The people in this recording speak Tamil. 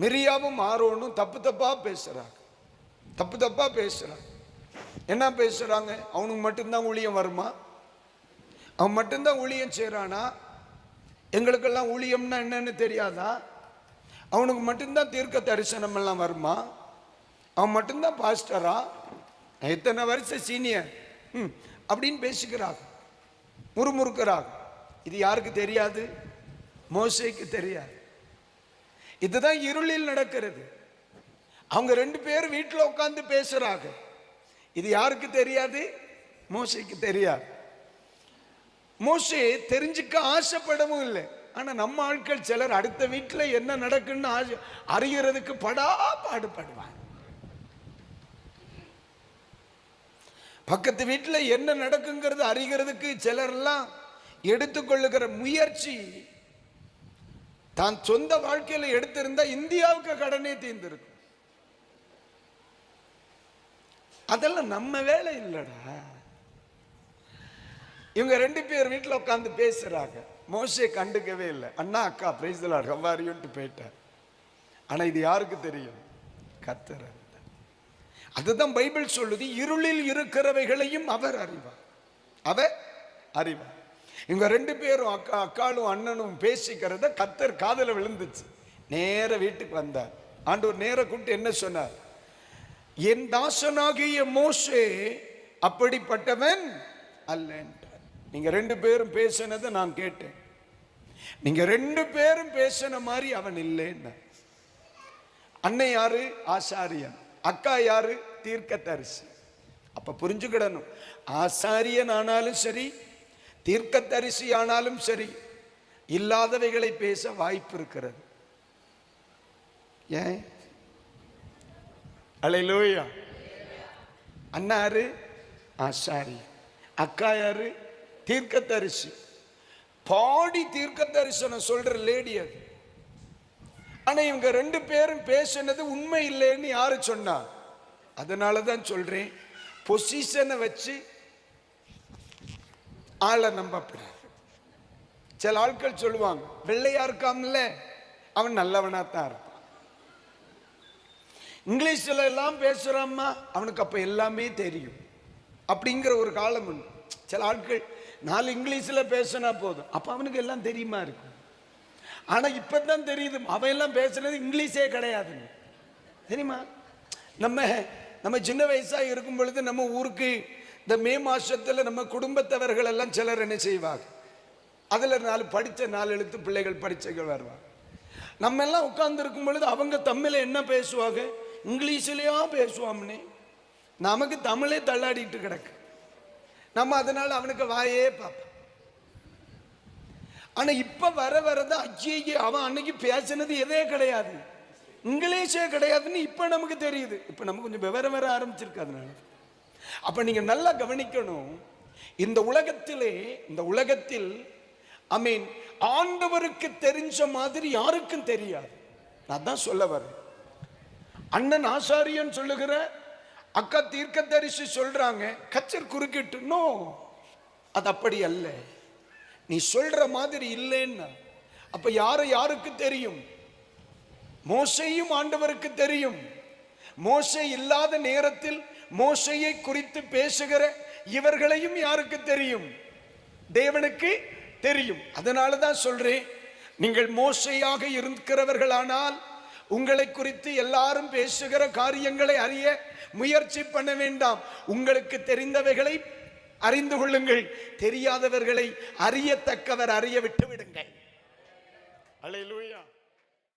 மிரியாவும் ஆரோனும் தப்பு தப்பா பேசுறாங்க. என்ன பேசுறாங்க? அவனுக்கு மட்டும்தான் ஊழியம் வருமா? அவன் மட்டும்தான் ஊழியம் செய்யறானா? எங்களுக்கெல்லாம் ஊழியம்னா என்னன்னு தெரியாதா? அவனுக்கு மட்டும்தான் தீர்க்க தரிசனம் எல்லாம் வருமா? அவன் மட்டும்தான் பாஸ்டரா? எத்தனை வருஷம் சீனியர் அப்படின்னு பேசிக்கிறாங்க, முறுமுறுக்கிறாங்க. இது யாருக்கு தெரியாது? மோசேக்கு தெரியாது. இதுதான் இருளில் நடக்கிறது. அவங்க 2 பேர் வீட்டில் உட்கார்ந்து பேசுறாங்க. இது யாருக்கு தெரியாது? மோசேக்கு தெரியாது. மோசே தெரிஞ்சுக்க ஆசைப்படவும் இல்லை. ஆனா நம்ம ஆட்கள் சிலர் அடுத்த வீட்டில் என்ன நடக்குன்னு அறிகிறதுக்கு பாடுபடுவாங்க. பக்கத்து வீட்டில் என்ன நடக்குங்கிறது அறிகிறதுக்கு சிலர்லாம் எடுத்துக்கொள்ளுகிற முயற்சி தான் சொந்த வாழ்க்கையில் எடுத்திருந்தா இந்தியாவுக்கு கடனே தீர்ந்திருக்கும். அதெல்லாம் நம்ம வேலை இல்லடா. இவங்க 2 பேர் வீட்டில் உட்காந்து பேசுறாங்க. மோசே கண்டுக்கவே இல்லை. அண்ணா அக்கா praise the lord how are யூன்னு போயிட்டார். ஆனா இது யாருக்கு தெரியும்? கர்த்தர். அதுதான் பைபிள் சொல்லுது, இருளில் இருக்கிறவைகளையும் அவர் அறிவார். இவங்க 2 பேரும் அக்காளும் அண்ணனும் பேசிக்கிறத கர்த்தர் காதல விழுந்துச்சு. நேர வீட்டுக்கு வந்தார். ஆண்டவர் நேர கூப்பிட்டு என்ன சொன்னார்? என் தாசனாகிய மோசே அப்படிப்பட்டவன் அல்ல. நீங்க 2 பேரும் பேசினதை நான் கேட்டேன். நீங்க 2 பேரும் பேசின மாதிரி அவன் இல்லைன்னா. அண்ணன் யாரு? ஆசாரியன். அக்கா யாரு? தீர்க்கதரிசி. அப்ப புரிஞ்சுக்கிடணும், ஆசாரியன் ஆனாலும் சரி, தீர்க்கதரிசி ஆனாலும் சரி, இல்லாதவைகளை பேச வாய்ப்பு இருக்கிறது. ஏன்? அல்லேலூயா. அண்ணா யாரு? ஆசாரி. அக்கா யாரு? தீர்க்கதரிசி. பாடி தீர்க்க தரிசனம் சொல்ற லேடி அது. ஆனா இவங்க 2 பேரும் பேசினது உண்மை இல்லைன்னு யாரு சொன்னா? அதனாலதான் சொல்றேன், பொசிஷனை வச்சு ஆளை நம்பப்படாது. சில ஆட்கள் சொல்லுவாங்க, வெள்ளையா இருக்காமல அவன் நல்லவனா தான் இருப்பான், இங்கிலீஷ்ல எல்லாம் பேசுறாமா அவனுக்கு அப்ப எல்லாமே தெரியும் அப்படிங்கிற ஒரு காலம் உண்டு. சில ஆட்கள் 4 இங்கிலீஷ்ல பேசினா போதும், அப்ப அவனுக்கு எல்லாம் தெரியுமா இருக்கும். ஆனா இப்பதான் தெரியுது அவன் எல்லாம் பேசுறது இங்கிலீஷே கிடையாதுன்னு. தெரியுமா? நம்ம சின்ன வயசா இருக்கும் பொழுது நம்ம ஊருக்கு இந்த மே மாசத்துல நம்ம குடும்பத்தவர்கள் எல்லாம் சிலர் என்ன செய்வாங்க, அதுல 4 எழுத்து பிள்ளைகள் படிச்சவர்கள் வருவாங்க. நம்ம எல்லாம் உட்கார்ந்து இருக்கும் பொழுது அவங்க தமிழ என்ன பேசுவாங்க? இங்கிலீஷ்லயா பேசுவாம்னே. நமக்கு தமிழே தள்ளாடிட்டு கிடக்கு. நம்ம அதனால அவனுக்கு வாயே பார்ப்போம். ஆனா இப்ப வரதான் ஐயே அவன் அன்னைக்கு பேசினது எதே கிடையாது, இங்கிலீஷே கிடையாதுன்னு இப்ப நமக்கு தெரியுது. இப்ப நமக்கு கொஞ்சம் விவரம் வர ஆரம்பிச்சிருக்கு. அதனால அப்ப நீங்க நல்லா கவனிக்கணும், இந்த உலகத்தில் ஆண்டவருக்கு தெரிஞ்ச மாதிரி யாருக்கும் தெரியாது. நான் தான் சொல்ல வரேன். அண்ணன் ஆசாரியன் சொல்லுகிற, அக்கா தீர்க்கதரிசி சொல்றாங்க, கச்சர் குறுக்கிட்டு நோ, அது அப்படி அல்ல, நீ சொல்ற மாதிரி இல்லைன்னா. அப்ப யாருக்கு தெரியும்? மோசேயும் ஆண்டவருக்கு தெரியும். மோசே இல்லாத நேரத்தில் மோசேயை குறித்து பேசுகிற இவர்களையும் யாருக்கு தெரியும்? தேவனுக்கு தெரியும். அதனாலதான் சொல்றேன், நீங்கள் மோசேயாக இருக்கிறவர்களானால் உங்களை குறித்து எல்லாரும் பேசுகிற காரியங்களை அறிய முயற்சி பண்ண வேண்டாம். உங்களுக்கு தெரிந்தவைகளை அறிந்து கொள்ளுங்கள், தெரியாதவர்களை அறியத்தக்கவர் அறிய விட்டு விடுங்கள். அல்லேலூயா.